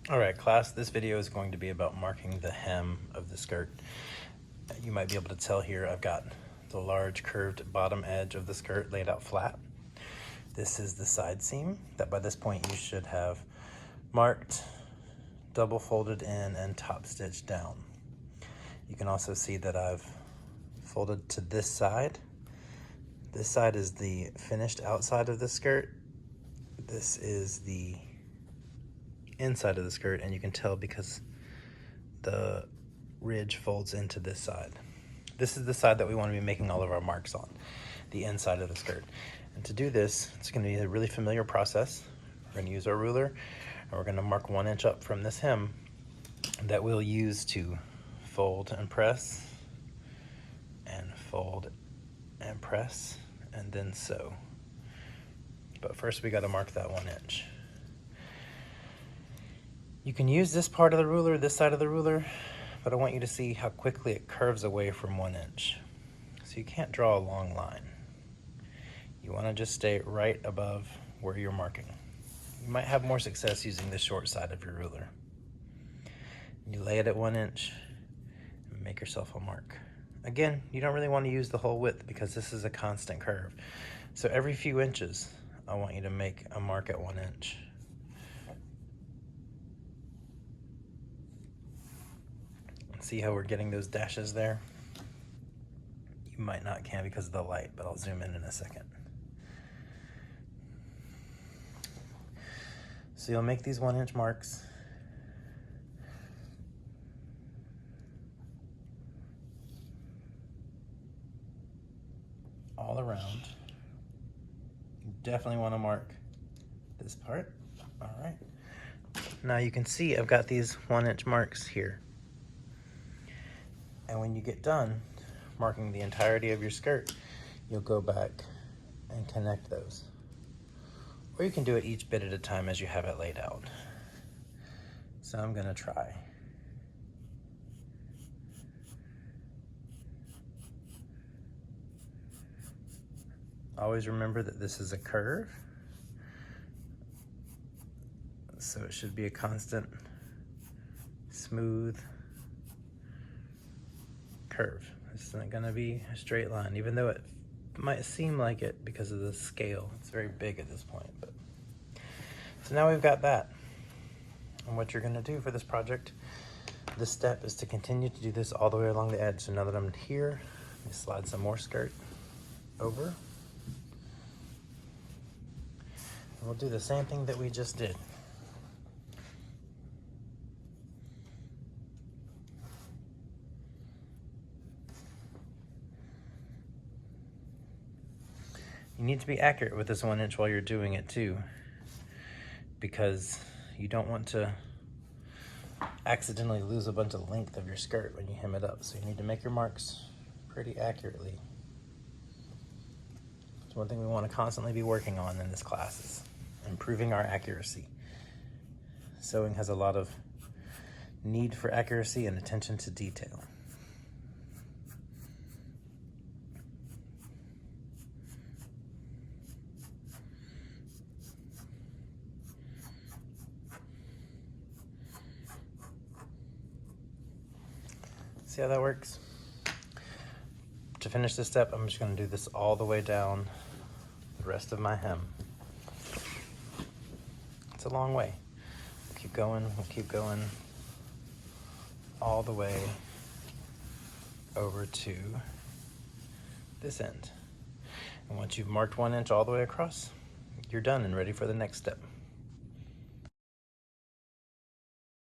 All right, class, this video is going to be about marking the hem of the skirt. You might be able to tell here I've got the large curved bottom edge of the skirt laid out flat. This is the side seam that by this point you should have marked, double folded in, and top stitched down. You can also see that I've folded to this side. This side is the finished outside of the skirt. This is the inside of the skirt, and you can tell because the ridge folds into this side. This is the side that we want to be making all of our marks on, the inside of the skirt. And to do this, it's going to be a really familiar process. We're going to use our ruler, and we're going to mark 1 inch up from this hem that we'll use to fold and press, and fold and press, and then sew. But first we got to mark that 1 inch. You can use this part of the ruler, this side of the ruler, but I want you to see how quickly it curves away from 1 inch. So you can't draw a long line. You want to just stay right above where you're marking. You might have more success using the short side of your ruler. You lay it at 1 inch and make yourself a mark. Again, you don't really want to use the whole width because this is a constant curve. So every few inches, I want you to make a mark at 1 inch. See how we're getting those dashes there? You might not can because of the light, but I'll zoom in a second. So you'll make these 1 inch marks. All around. You definitely want to mark this part. All right. Now you can see I've got these 1 inch marks here. And when you get done marking the entirety of your skirt, you'll go back and connect those. Or you can do it each bit at a time as you have it laid out. So I'm gonna try. Always remember that this is a curve, so it should be a constant, smooth curve. This isn't gonna be a straight line, even though it might seem like it because of the scale. It's very big at this point. But so now we've got that. And what you're gonna do for this project, this step is to continue to do this all the way along the edge. So now that I'm here, let me slide some more skirt over. And we'll do the same thing that we just did. You need to be accurate with this 1 inch while you're doing it too, because you don't want to accidentally lose a bunch of length of your skirt when you hem it up. So you need to make your marks pretty accurately. It's one thing we want to constantly be working on in this class is improving our accuracy. Sewing has a lot of need for accuracy and attention to detail. See how that works? To finish this step, I'm just going to do this all the way down the rest of my hem. It's a long way. Keep going, we'll keep going all the way over to this end. And once you've marked 1 inch all the way across, you're done and ready for the next step.